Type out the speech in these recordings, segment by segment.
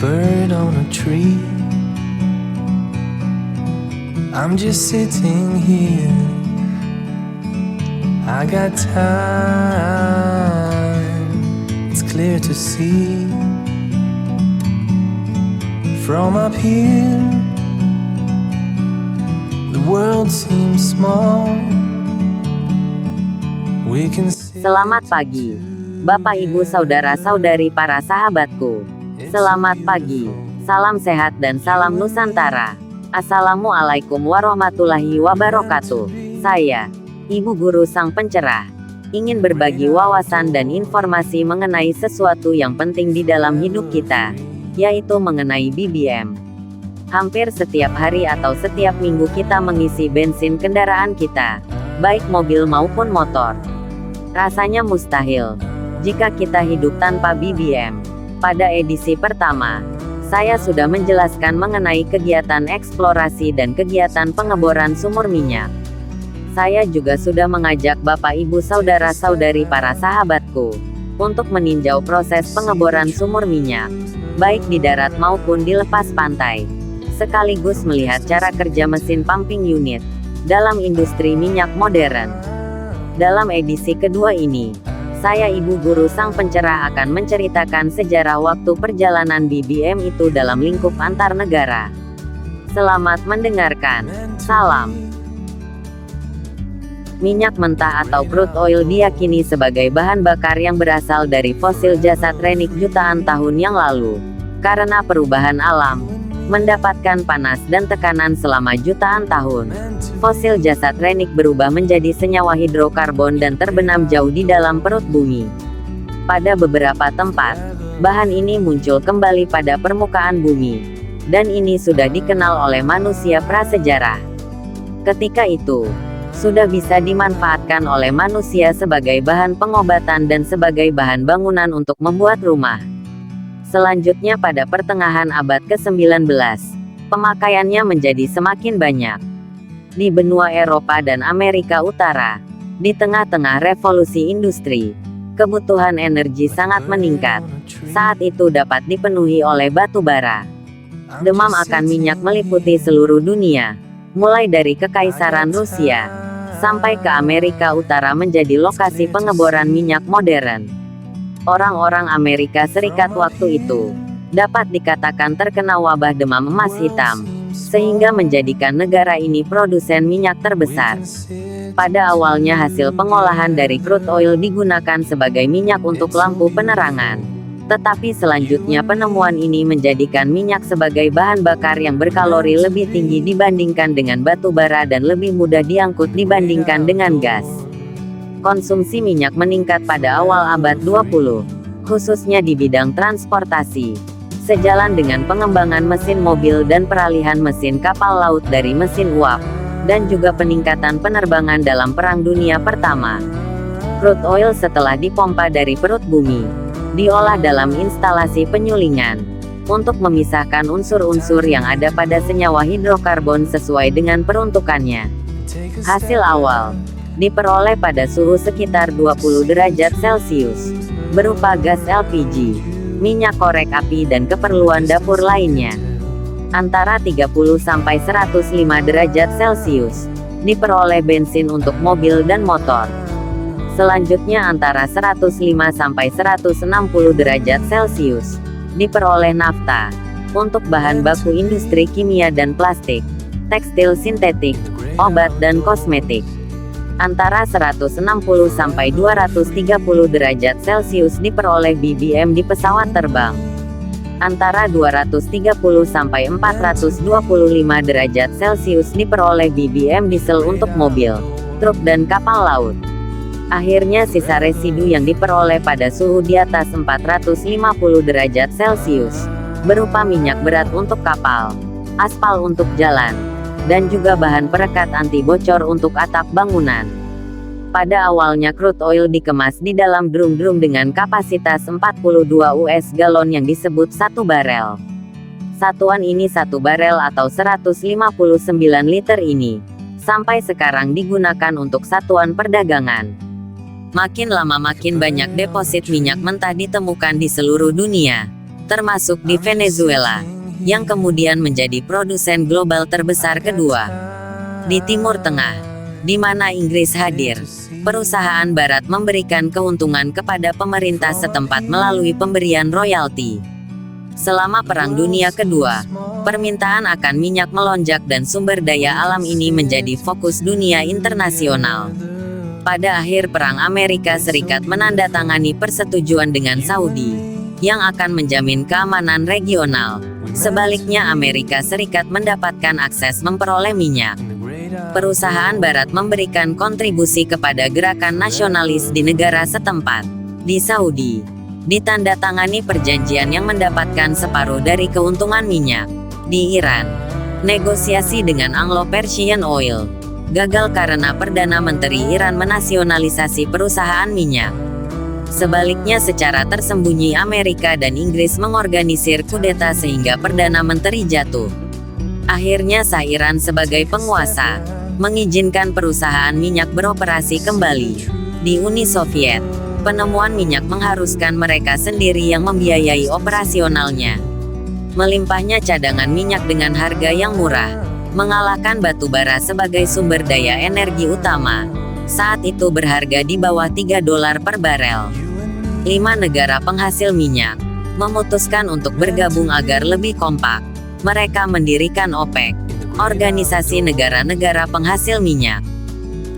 bird on a tree. I'm just sitting here. I got time. It's clear to see. From up here, the world seems small. We can see. Selamat pagi, Bapak Ibu saudara-saudari para sahabatku. Selamat pagi, salam sehat dan salam Nusantara. Assalamualaikum warahmatullahi wabarakatuh. Saya, Ibu Guru Sang Pencerah, ingin berbagi wawasan dan informasi mengenai sesuatu yang penting di dalam hidup kita, yaitu mengenai BBM. Hampir setiap hari atau setiap minggu kita mengisi bensin kendaraan kita, baik mobil maupun motor. Rasanya mustahil jika kita hidup tanpa BBM. Pada edisi pertama, saya sudah menjelaskan mengenai kegiatan eksplorasi dan kegiatan pengeboran sumur minyak. Saya juga sudah mengajak Bapak Ibu saudara-saudari para sahabatku untuk meninjau proses pengeboran sumur minyak, baik di darat maupun di lepas pantai, sekaligus melihat cara kerja mesin pumping unit dalam industri minyak modern. Dalam edisi kedua ini, saya Ibu Guru Sang Pencerah akan menceritakan sejarah waktu perjalanan BBM itu dalam lingkup antar negara. Selamat mendengarkan. Salam. Minyak mentah atau crude oil diyakini sebagai bahan bakar yang berasal dari fosil jasad renik jutaan tahun yang lalu. Karena perubahan alam, mendapatkan panas dan tekanan selama jutaan tahun, fosil jasad renik berubah menjadi senyawa hidrokarbon dan terbenam jauh di dalam perut bumi. Pada beberapa tempat, bahan ini muncul kembali pada permukaan bumi, dan ini sudah dikenal oleh manusia prasejarah. Ketika itu, sudah bisa dimanfaatkan oleh manusia sebagai bahan pengobatan dan sebagai bahan bangunan untuk membuat rumah. Selanjutnya pada pertengahan abad ke-19, pemakaiannya menjadi semakin banyak. Di benua Eropa dan Amerika Utara, di tengah-tengah revolusi industri, kebutuhan energi sangat meningkat. Saat itu dapat dipenuhi oleh batu bara. Demam akan minyak meliputi seluruh dunia, mulai dari Kekaisaran Rusia sampai ke Amerika Utara menjadi lokasi pengeboran minyak modern. Orang-orang Amerika Serikat waktu itu dapat dikatakan terkena wabah demam emas hitam, sehingga menjadikan negara ini produsen minyak terbesar. Pada awalnya hasil pengolahan dari crude oil digunakan sebagai minyak untuk lampu penerangan. Tetapi selanjutnya penemuan ini menjadikan minyak sebagai bahan bakar yang berkalori lebih tinggi dibandingkan dengan batu bara dan lebih mudah diangkut dibandingkan dengan gas. Konsumsi minyak meningkat pada awal abad 20, khususnya di bidang transportasi. Sejalan dengan pengembangan mesin mobil dan peralihan mesin kapal laut dari mesin uap, dan juga peningkatan penerbangan dalam Perang Dunia Pertama. Crude oil setelah dipompa dari perut bumi, diolah dalam instalasi penyulingan, untuk memisahkan unsur-unsur yang ada pada senyawa hidrokarbon sesuai dengan peruntukannya. Hasil awal diperoleh pada suhu sekitar 20 derajat Celcius, berupa gas LPG, minyak korek api dan keperluan dapur lainnya. Antara 30–105 derajat Celcius, diperoleh bensin untuk mobil dan motor. Selanjutnya antara 105–160 derajat Celcius, diperoleh nafta, untuk bahan baku industri kimia dan plastik, tekstil sintetik, obat dan kosmetik. Antara 160–230 derajat Celcius diperoleh BBM di pesawat terbang. Antara 230–425 derajat Celcius diperoleh BBM diesel untuk mobil, truk dan kapal laut. Akhirnya sisa residu yang diperoleh pada suhu di atas 450 derajat Celcius, berupa minyak berat untuk kapal, aspal untuk jalan, dan juga bahan perekat anti bocor untuk atap bangunan. Pada awalnya crude oil dikemas di dalam drum-drum dengan kapasitas 42 US galon yang disebut 1 barel. Satuan ini 1 barel atau 159 liter ini, sampai sekarang digunakan untuk satuan perdagangan. Makin lama makin banyak deposit minyak mentah ditemukan di seluruh dunia. termasuk di Venezuela, yang kemudian menjadi produsen global terbesar kedua. Di Timur Tengah, di mana Inggris hadir, perusahaan Barat memberikan keuntungan kepada pemerintah setempat melalui pemberian royalti. Selama Perang Dunia Kedua, permintaan akan minyak melonjak dan sumber daya alam ini menjadi fokus dunia internasional. Pada akhir perang, Amerika Serikat menandatangani persetujuan dengan Saudi, yang akan menjamin keamanan regional. Sebaliknya, Amerika Serikat mendapatkan akses memperoleh minyak. Perusahaan Barat memberikan kontribusi kepada gerakan nasionalis di negara setempat. Di Saudi, ditandatangani perjanjian yang mendapatkan separuh dari keuntungan minyak. Di Iran, negosiasi dengan Anglo-Persian Oil gagal karena Perdana Menteri Iran menasionalisasi perusahaan minyak. Sebaliknya, secara tersembunyi Amerika dan Inggris mengorganisir kudeta sehingga Perdana Menteri jatuh. Akhirnya Shah Iran sebagai penguasa mengizinkan perusahaan minyak beroperasi kembali. Di Uni Soviet, penemuan minyak mengharuskan mereka sendiri yang membiayai operasionalnya. Melimpahnya cadangan minyak dengan harga yang murah, mengalahkan batu bara sebagai sumber daya energi utama. Saat itu berharga di bawah $3 per barel. 5 negara penghasil minyak memutuskan untuk bergabung agar lebih kompak. Mereka mendirikan OPEC, organisasi negara-negara penghasil minyak.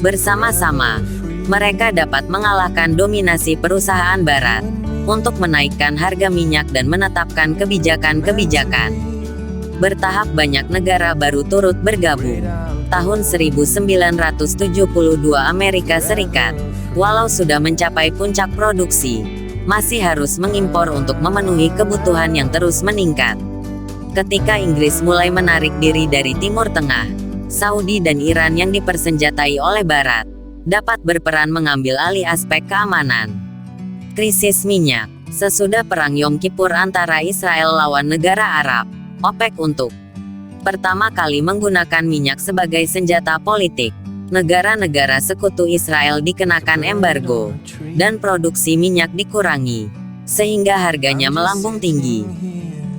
Bersama-sama, mereka dapat mengalahkan dominasi perusahaan Barat untuk menaikkan harga minyak dan menetapkan kebijakan-kebijakan. Bertahap banyak negara baru turut bergabung. Tahun 1972 Amerika Serikat, walau sudah mencapai puncak produksi, masih harus mengimpor untuk memenuhi kebutuhan yang terus meningkat. Ketika Inggris mulai menarik diri dari Timur Tengah, Saudi dan Iran yang dipersenjatai oleh Barat dapat berperan mengambil alih aspek keamanan. Krisis minyak. Sesudah Perang Yom Kippur antara Israel lawan negara Arab, OPEC untuk pertama kali menggunakan minyak sebagai senjata politik. Negara-negara sekutu Israel dikenakan embargo, dan produksi minyak dikurangi, sehingga harganya melambung tinggi.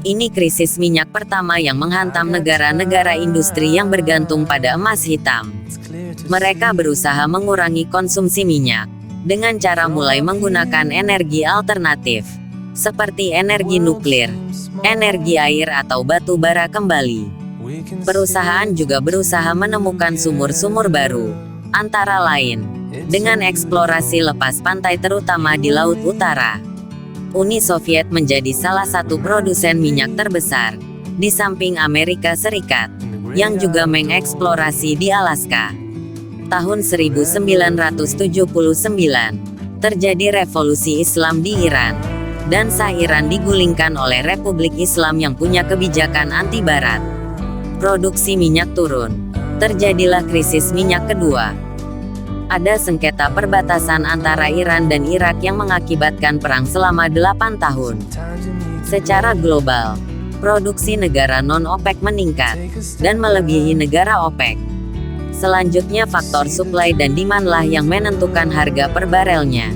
Ini krisis minyak pertama yang menghantam negara-negara industri yang bergantung pada emas hitam. Mereka berusaha mengurangi konsumsi minyak dengan cara mulai menggunakan energi alternatif, seperti energi nuklir, energi air atau batu bara kembali. Perusahaan juga berusaha menemukan sumur-sumur baru, antara lain dengan eksplorasi lepas pantai terutama di Laut Utara. Uni Soviet menjadi salah satu produsen minyak terbesar, di samping Amerika Serikat, yang juga mengeksplorasi di Alaska. Tahun 1979, terjadi revolusi Islam di Iran, dan Shah Iran digulingkan oleh Republik Islam yang punya kebijakan anti-Barat. Produksi minyak turun. Terjadilah krisis minyak kedua. Ada sengketa perbatasan antara Iran dan Irak yang mengakibatkan perang selama 8 tahun. Secara global, produksi negara non-OPEC meningkat, dan melebihi negara OPEC. Selanjutnya faktor supply dan demand lah yang menentukan harga per barelnya.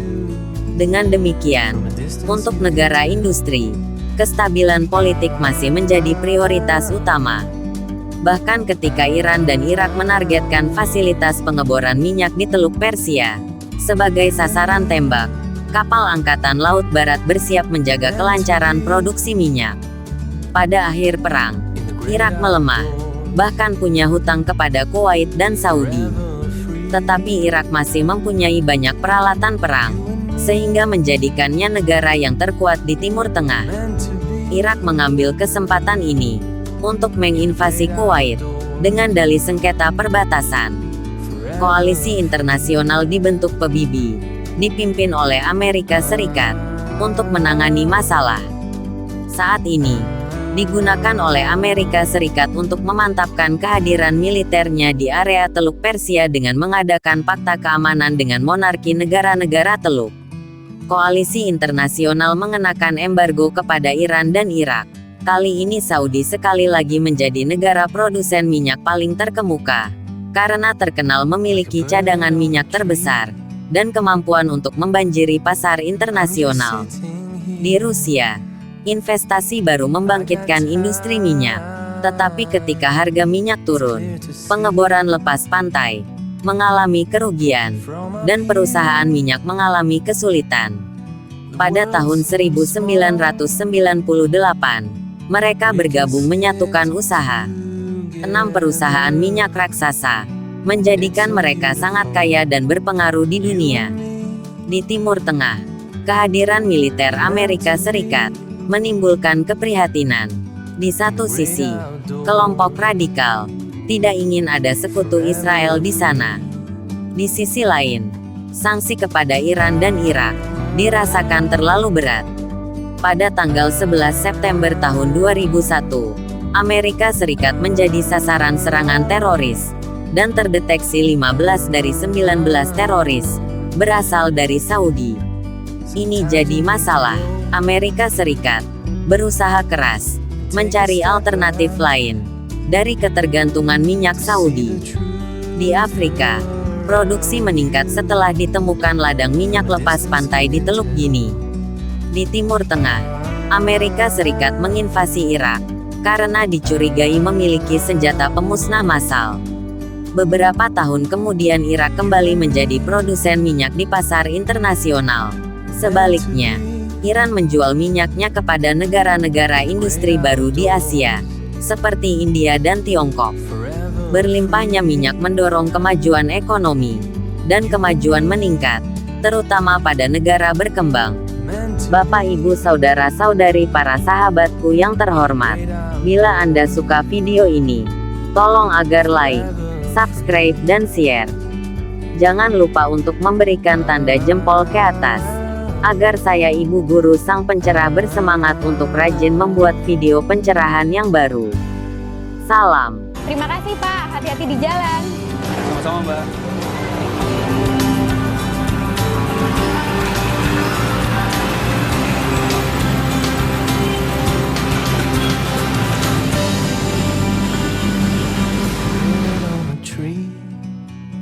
Dengan demikian, untuk negara industri, kestabilan politik masih menjadi prioritas utama. Bahkan ketika Iran dan Irak menargetkan fasilitas pengeboran minyak di Teluk Persia sebagai sasaran tembak, kapal Angkatan Laut Barat bersiap menjaga kelancaran produksi minyak. Pada akhir perang, Irak melemah, bahkan punya hutang kepada Kuwait dan Saudi. Tetapi Irak masih mempunyai banyak peralatan perang, sehingga menjadikannya negara yang terkuat di Timur Tengah. Irak mengambil kesempatan ini untuk menginvasi Kuwait dengan dalih sengketa perbatasan. Koalisi internasional dibentuk PBB, dipimpin oleh Amerika Serikat, untuk menangani masalah. Saat ini, digunakan oleh Amerika Serikat untuk memantapkan kehadiran militernya di area Teluk Persia dengan mengadakan fakta keamanan dengan monarki negara-negara Teluk. Koalisi internasional mengenakan embargo kepada Iran dan Irak. Kali ini Saudi sekali lagi menjadi negara produsen minyak paling terkemuka, karena terkenal memiliki cadangan minyak terbesar, dan kemampuan untuk membanjiri pasar internasional. Di Rusia, Investasi baru membangkitkan industri minyak. Tetapi ketika harga minyak turun, pengeboran lepas pantai mengalami kerugian, dan perusahaan minyak mengalami kesulitan. Pada tahun 1998, mereka bergabung menyatukan usaha. 6 perusahaan minyak raksasa, menjadikan mereka sangat kaya dan berpengaruh di dunia. Di Timur Tengah, kehadiran militer Amerika Serikat menimbulkan keprihatinan. Di satu sisi, kelompok radikal tidak ingin ada sekutu Israel di sana. Di sisi lain, sanksi kepada Iran dan Irak dirasakan terlalu berat. Pada tanggal 11 September tahun 2001, Amerika Serikat menjadi sasaran serangan teroris, dan terdeteksi 15 dari 19 teroris berasal dari Saudi. Ini jadi masalah. Amerika Serikat berusaha keras mencari alternatif lain dari ketergantungan minyak Saudi. Di Afrika, produksi meningkat setelah ditemukan ladang minyak lepas pantai di Teluk Gini. Di Timur Tengah, Amerika Serikat menginvasi Irak karena dicurigai memiliki senjata pemusnah massal. Beberapa tahun kemudian Irak kembali menjadi produsen minyak di pasar internasional. Sebaliknya, Iran menjual minyaknya kepada negara-negara industri baru di Asia, seperti India dan Tiongkok. Berlimpahnya minyak mendorong kemajuan ekonomi, dan kemajuan meningkat, terutama pada negara berkembang. Bapak, Ibu, Saudara-saudari, para sahabatku yang terhormat, bila Anda suka video ini, tolong agar like, subscribe, dan share. Jangan lupa untuk memberikan tanda jempol ke atas, agar saya Ibu Guru Sang Pencerah bersemangat untuk rajin membuat video pencerahan yang baru. Salam. Terima kasih Pak, hati-hati di jalan. Sama-sama Mbak.